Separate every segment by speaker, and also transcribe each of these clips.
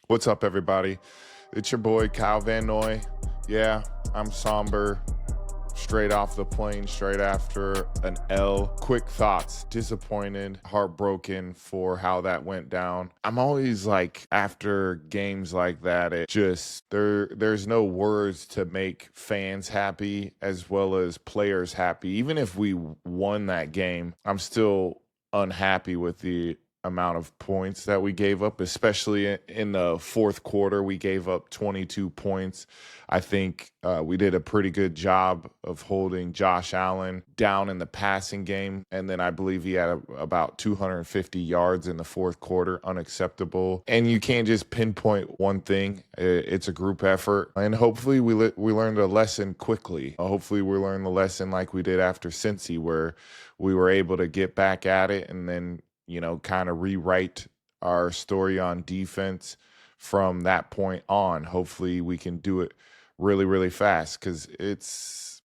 Speaker 1: What's up, everybody? It's your boy, Kyle Van Noy. Yeah, I'm somber, straight off the plane, straight after an L. Quick thoughts: disappointed, heartbroken for how that went down. I'm always like, after games like that, it just, there's no words to make fans happy as well as players happy. Even if we won that game, I'm still unhappy with the amount of points that we gave up, especially in the fourth quarter. We gave up 22 points. I think we did a pretty good job of holding Josh Allen down in the passing game. And then I believe he had about 250 yards in the fourth quarter. Unacceptable. And you can't just pinpoint one thing. It's a group effort. And hopefully we learned a lesson quickly. Hopefully we learned the lesson like we did after Cincy, where we were able to get back at it and then, kind of rewrite our story on defense from that point on. Hopefully we can do it really, really fast, because it's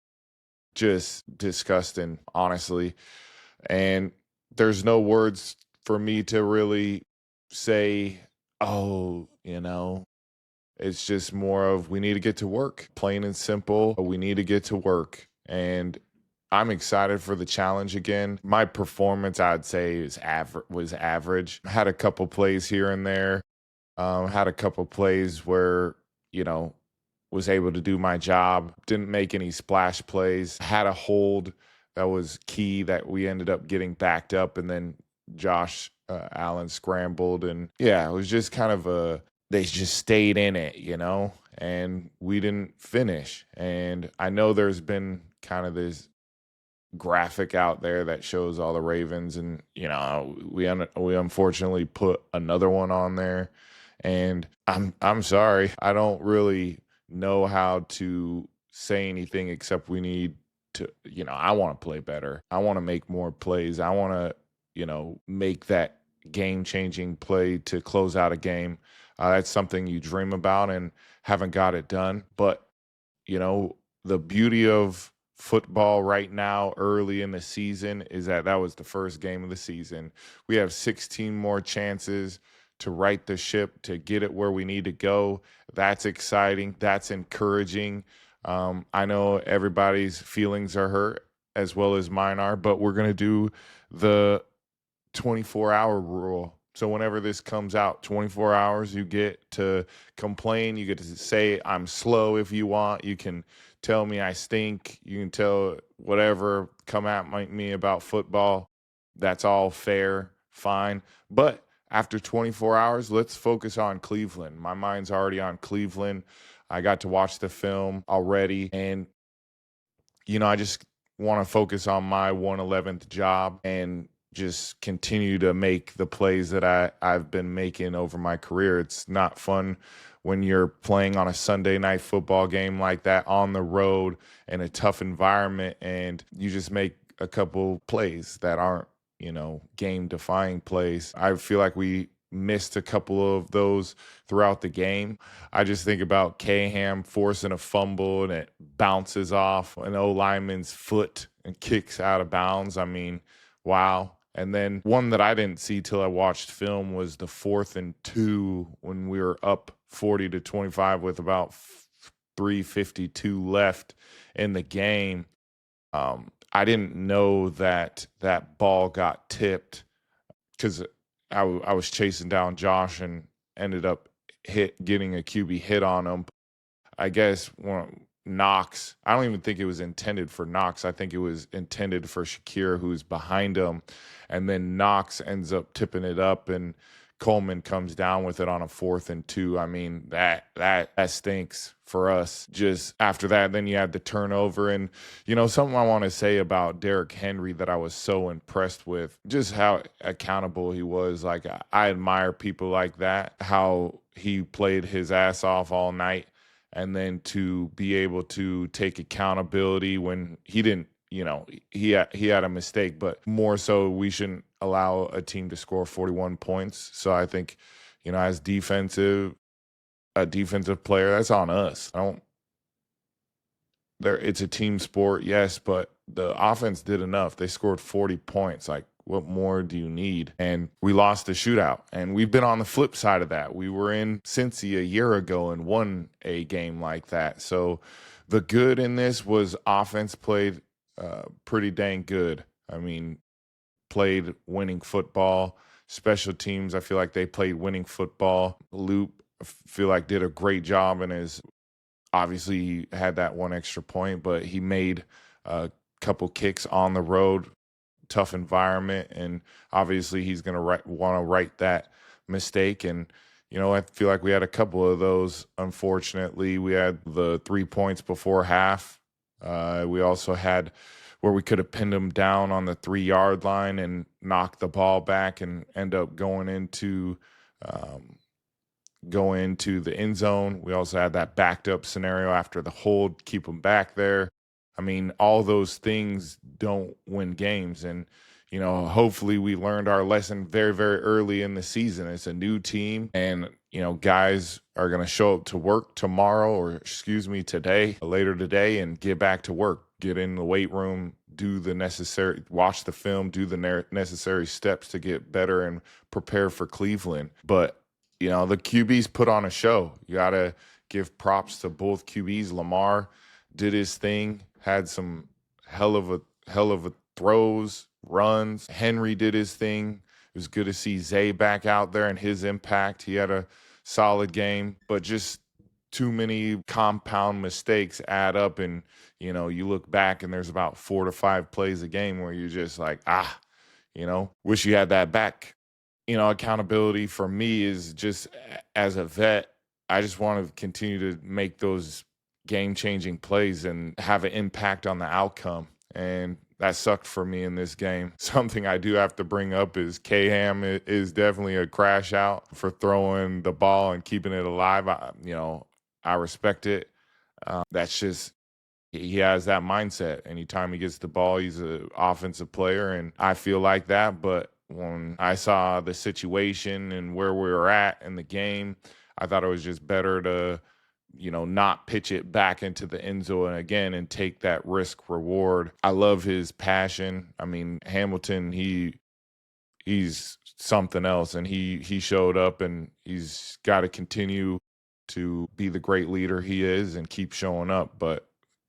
Speaker 1: just disgusting, honestly. And there's no words for me to really say, oh, it's just more of, we need to get to work. Plain and simple, we need to get to work. And I'm excited for the challenge again. My performance, I'd say, was average. Had a couple plays here and there. Had a couple plays where, was able to do my job. Didn't make any splash plays. Had a hold that was key that we ended up getting backed up, and then Josh Allen scrambled. And yeah, it was just kind of they just stayed in it, and we didn't finish. And I know there's been kind of this graphic out there that shows all the Ravens, and we unfortunately put another one on there, and I'm sorry, I don't really know how to say anything except we need to, I want to play better. I want to make more plays. I want to make that game-changing play to close out a game. That's something you dream about and haven't got it done. But the beauty of football right now, early in the season, is that was the first game of the season. We have 16 more chances to right the ship, to get it where we need to go. That's exciting. That's encouraging. I know everybody's feelings are hurt, as well as mine are, but we're going to do the 24-hour rule. So whenever this comes out, 24 hours, you get to complain. You get to say I'm slow if you want. You can tell me I stink. You can tell whatever, come at me about football. That's all fair, fine. But after 24 hours, let's focus on Cleveland. My mind's already on Cleveland. I got to watch the film already. And, I just want to focus on my 111th job and just continue to make the plays that I've been making over my career. It's not fun when you're playing on a Sunday night football game like that on the road in a tough environment, and you just make a couple plays that aren't, game-defying plays. I feel like we missed a couple of those throughout the game. I just think about Caham forcing a fumble and it bounces off an O-lineman's foot and kicks out of bounds. I mean, wow. And then one that I didn't see till I watched film was the 4th and 2 when we were up 40-25 with about 3:52 left in the game. I didn't know that ball got tipped, because I was chasing down Josh and ended up getting a QB hit on him. I guess Knox, I don't even think it was intended for Knox. I think it was intended for Shakir, who's behind him. And then Knox ends up tipping it up, and Coleman comes down with it on a 4th and 2. I mean, that stinks for us. Just after that, then you had the turnover. And, something I want to say about Derrick Henry that I was so impressed with, just how accountable he was. Like, I admire people like that, how he played his ass off all night. And then to be able to take accountability when he didn't, he had a mistake, but more so we shouldn't allow a team to score 41 points. So I think, as a defensive player, that's on us. It's a team sport, yes, but the offense did enough. They scored 40 points. Like, what more do you need? And we lost the shootout. And we've been on the flip side of that. We were in Cincy a year ago and won a game like that. So the good in this was offense played pretty dang good. I mean, played winning football. Special teams, I feel like they played winning football. Loop, I feel like, did a great job, and obviously he had that one extra point, but he made a couple kicks on the road, tough environment, and obviously he's going to want to right that mistake. And I feel like we had a couple of those. Unfortunately, we had the 3 points before half. We also had where we could have pinned him down on the 3-yard line and knocked the ball back and end up going into the end zone. We also had that backed up scenario after the hold, keep him back there. I mean, all those things don't win games. And, hopefully we learned our lesson very, very early in the season. It's a new team, and, guys are going to show up to work tomorrow, or later today, and get back to work, get in the weight room, watch the film, do the necessary steps to get better and prepare for Cleveland. But, the QBs put on a show. You got to give props to both QBs. Lamar did his thing, had some hell of a throws, runs. Henry did his thing. It was good to see Zay back out there and his impact. He had a solid game, but just too many compound mistakes add up, and you look back and there's about 4 to 5 plays a game where you're just like, wish you had that back. Accountability for me is just, as a vet, I just want to continue to make those game-changing plays and have an impact on the outcome. And that sucked for me in this game. Something I do have to bring up is K-Ham is definitely a crash out for throwing the ball and keeping it alive. I respect it. That's just, he has that mindset. Anytime he gets the ball, he's an offensive player, and I feel like that. But when I saw the situation and where we were at in the game, I thought it was just better to, not pitch it back into the end zone again and take that risk reward. I love his passion. I mean, Hamilton, he's something else, and he showed up, and he's got to continue to be the great leader he is and keep showing up. But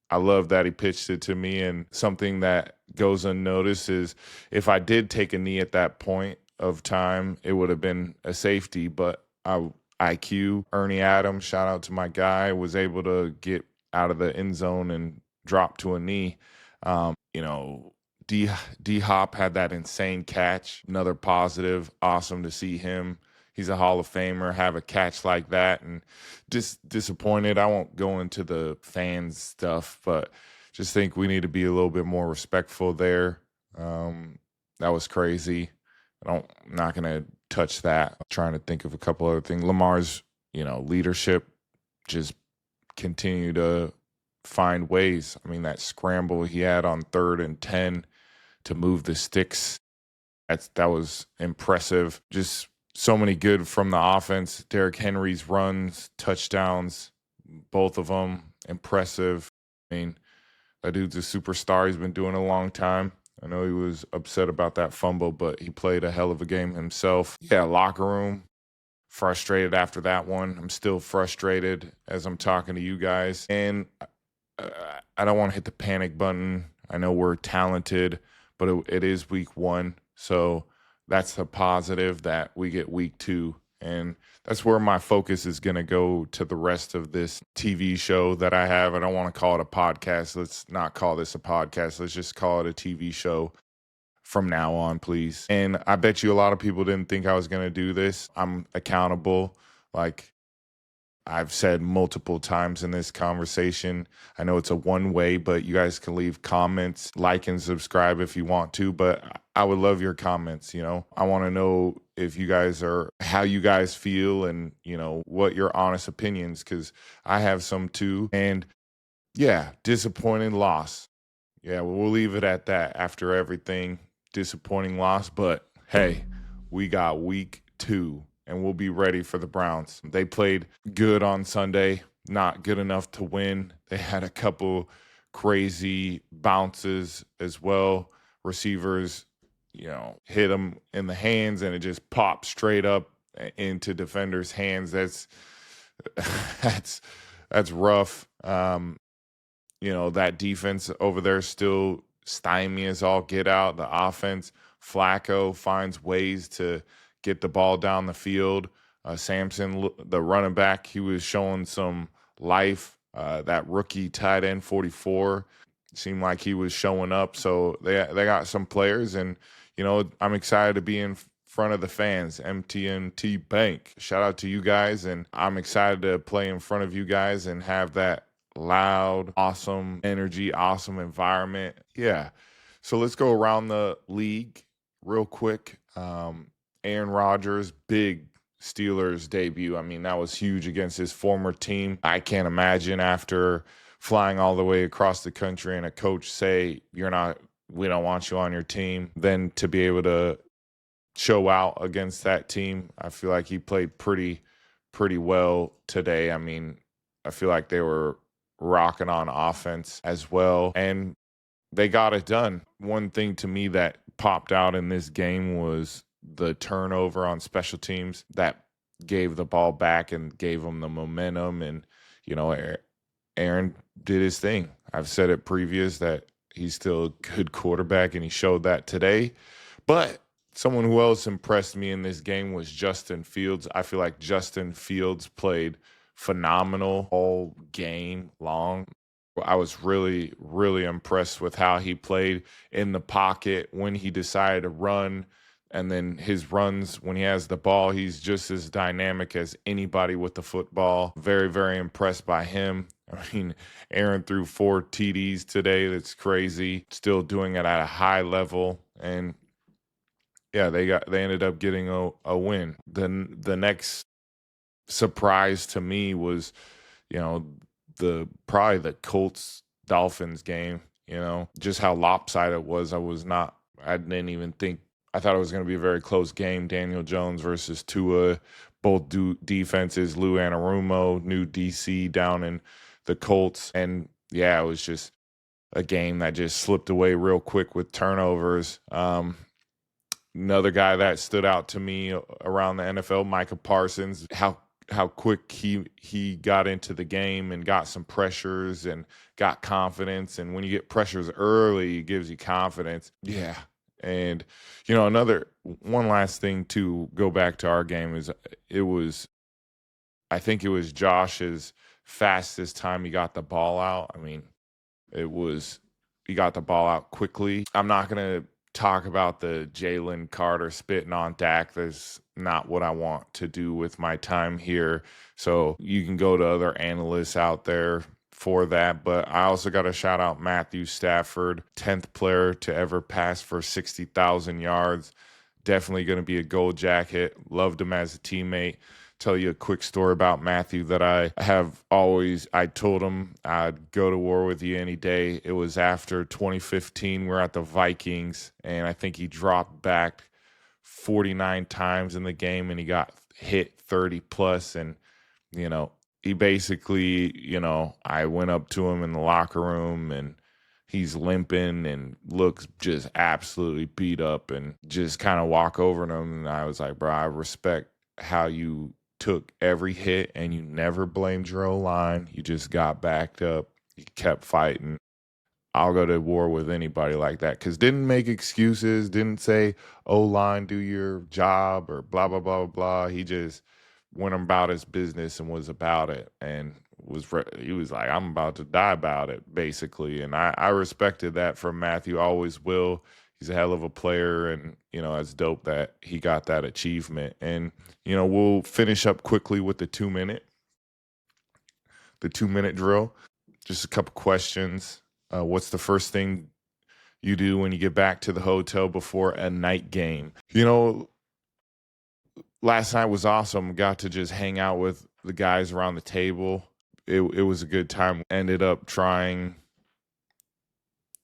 Speaker 1: I love that he pitched it to me. And something that goes unnoticed is, if I did take a knee at that point of time, it would have been a safety. But IQ, Ernie Adams, shout out to my guy, was able to get out of the end zone and drop to a knee. D-Hop had that insane catch. Another positive. Awesome to see him. He's a Hall of Famer, have a catch like that. And just disappointed. I won't go into the fans stuff, but just think we need to be a little bit more respectful there. That was crazy. I'm not going to touch that. I'm trying to think of a couple other things. Lamar's, leadership, just continue to find ways. I mean, that scramble he had on 3rd and 10 to move the sticks, that was impressive. Just so many good from the offense. Derrick Henry's runs, touchdowns, both of them, impressive. I mean, that dude's a superstar. He's been doing it a long time. I know he was upset about that fumble, but he played a hell of a game himself. Yeah, locker room, frustrated after that one. I'm still frustrated as I'm talking to you guys. And I don't want to hit the panic button. I know we're talented, but it is week 1. So that's a positive that we get week 2. And that's where my focus is going to go to the rest of this TV show that I have. I don't want to call it a podcast. Let's not call this a podcast. Let's just call it a TV show from now on, please. And I bet you a lot of people didn't think I was going to do this. I'm accountable. Like I've said multiple times in this conversation, I know it's a one-way, but you guys can leave comments, like and subscribe if you want to, but I would love your comments. I want to know if you guys how you guys feel, and, what your honest opinions, because I have some too. And yeah, disappointing loss. Yeah, we'll leave it at that after everything. Disappointing loss, but hey, we got week 2. And we'll be ready for the Browns. They played good on Sunday, not good enough to win. They had a couple crazy bounces as well. Receivers hit him in the hands and it just popped straight up into defenders' hands. That's rough. That defense over there still stymie as all get out. The offense, Flacco finds ways to get the ball down the field. Sampson, the running back, he was showing some life. That rookie tight end, 44, seemed like he was showing up. So they got some players, and I'm excited to be in front of the fans. MTNT Bank, shout out to you guys, and I'm excited to play in front of you guys and have that loud, awesome energy, awesome environment. Yeah. So let's go around the league real quick. Aaron Rodgers, big Steelers debut. I mean, that was huge against his former team. I can't imagine after flying all the way across the country and a coach say, we don't want you on your team, then to be able to show out against that team. I feel like he played pretty well today. I mean, I feel like they were rocking on offense as well, and they got it done. One thing to me that popped out in this game was the turnover on special teams that gave the ball back and gave them the momentum. And, Aaron did his thing. I've said it previous that he's still a good quarterback, and he showed that today. But someone who else impressed me in this game was Justin Fields. I feel like Justin Fields played phenomenal all game long. I was really, really impressed with how he played in the pocket when he decided to run. And then his runs, when he has the ball, he's just as dynamic as anybody with the football. Very, very impressed by him. I mean, Aaron threw 4 TDs today. That's crazy. Still doing it at a high level. And yeah, they ended up getting a win. The next surprise to me was, probably the Colts Dolphins game, just how lopsided it was. I didn't even think, I thought it was going to be a very close game. Daniel Jones versus Tua, both defenses. Lou Anarumo, new DC down in the Colts. And yeah, it was just a game that just slipped away real quick with turnovers. Another guy that stood out to me around the NFL, Micah Parsons, how quick he got into the game and got some pressures and got confidence. And when you get pressures early, it gives you confidence. Yeah. And, one last thing to go back to our game is I think it was Josh's fastest time he got the ball out. I mean, he got the ball out quickly. I'm not going to talk about the Jalen Carter spitting on Dak. That's not what I want to do with my time here. So you can go to other analysts out there for that. But I also got to shout out Matthew Stafford, 10th player to ever pass for 60,000 yards. Definitely going to be a gold jacket. Loved him as a teammate. Tell you a quick story about Matthew that I told him I'd go to war with you any day. It was after 2015. We're at the Vikings, and I think he dropped back 49 times in the game, and he got hit 30 plus. And, he basically, I went up to him in the locker room, and he's limping and looks just absolutely beat up, and just kind of walk over to him. And I was like, bro, I respect how you took every hit and you never blamed your O-line. You just got backed up. You kept fighting. I'll go to war with anybody like that, because didn't make excuses, didn't say, O-line, do your job or blah, blah, blah, blah. He just went about his business and was about it, and he was like, I'm about to die about it, basically. And I respected that from Matthew. always will. He's a hell of a player, and, it's dope that he got that achievement. And, we'll finish up quickly with the 2-minute drill. Just a couple questions. What's the first thing you do when you get back to the hotel before a night game? Last night was awesome. Got to just hang out with the guys around the table. It was a good time. Ended up trying,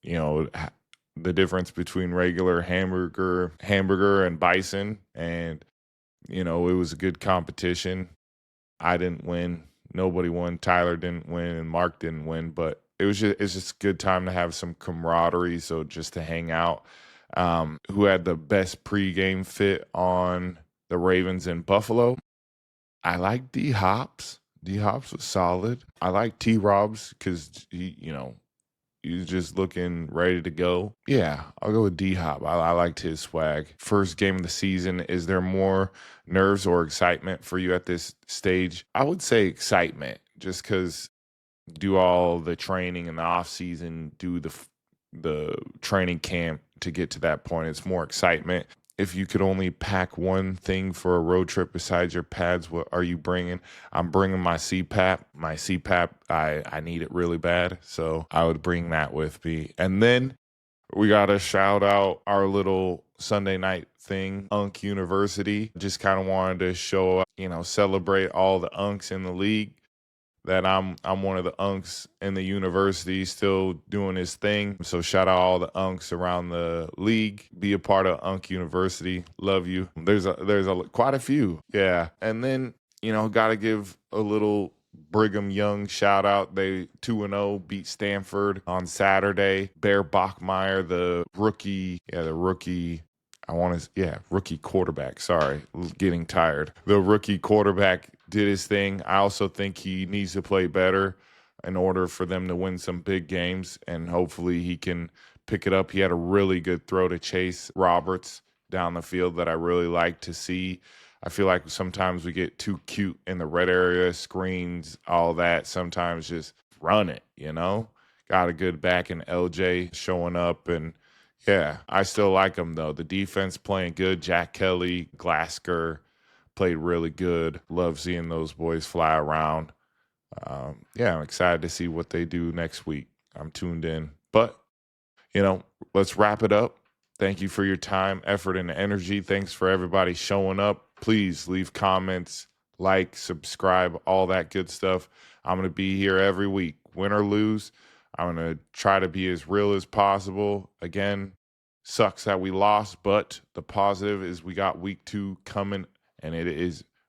Speaker 1: the difference between regular hamburger and bison. And, it was a good competition. I didn't win. Nobody won. Tyler didn't win, and Mark didn't win. But it's just a good time to have some camaraderie. So just to hang out. who had the best pregame fit on the Ravens in Buffalo. I like D Hops. D Hops was solid. I like T Robs because he's just looking ready to go. Yeah, I'll go with D Hop. I liked his swag. First game of the season. Is there more nerves or excitement for you at this stage? I would say excitement, just because do all the training in the off season, do the training camp to get to that point. It's more excitement. If you could only pack one thing for a road trip besides your pads, what are you bringing? I'm bringing my CPAP. My CPAP, I need it really bad, so I would bring that with me. And then we got to shout out our little Sunday night thing, Unk University. Just kind of wanted to show, celebrate all the Unks in the league, that I'm one of the unks in the university still doing his thing. So shout out all the unks around the league. Be a part of Unk University. Love you. There's quite a few. Yeah. And then, got to give a little Brigham Young shout out. They 2-0 beat Stanford on Saturday. Bear Bachmeier, the rookie. Rookie quarterback. Sorry, getting tired. The rookie quarterback did his thing. I also think he needs to play better in order for them to win some big games, and hopefully he can pick it up. He had a really good throw to Chase Roberts down the field that I really like to see. I feel like sometimes we get too cute in the red area, screens, all that. Sometimes just run it, Got a good back in LJ showing up, and yeah, I still like him, though. The defense playing good. Jack Kelly, Glasgow played really good. Love seeing those boys fly around. I'm excited to see what they do next week. I'm tuned in. But, let's wrap it up. Thank you for your time, effort, and energy. Thanks for everybody showing up. Please leave comments, like, subscribe, all that good stuff. I'm going to be here every week, win or lose. I'm going to try to be as real as possible. Again, sucks that we lost, but the positive is we got week 2 coming, and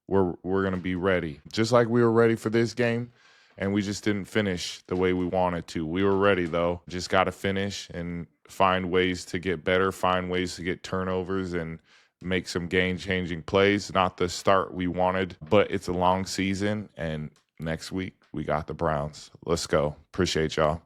Speaker 1: we're going to be ready. Just like we were ready for this game, and we just didn't finish the way we wanted to. We were ready, though. Just got to finish and find ways to get better, find ways to get turnovers, and make some game-changing plays. Not the start we wanted, but it's a long season, and next week we got the Browns. Let's go. Appreciate y'all.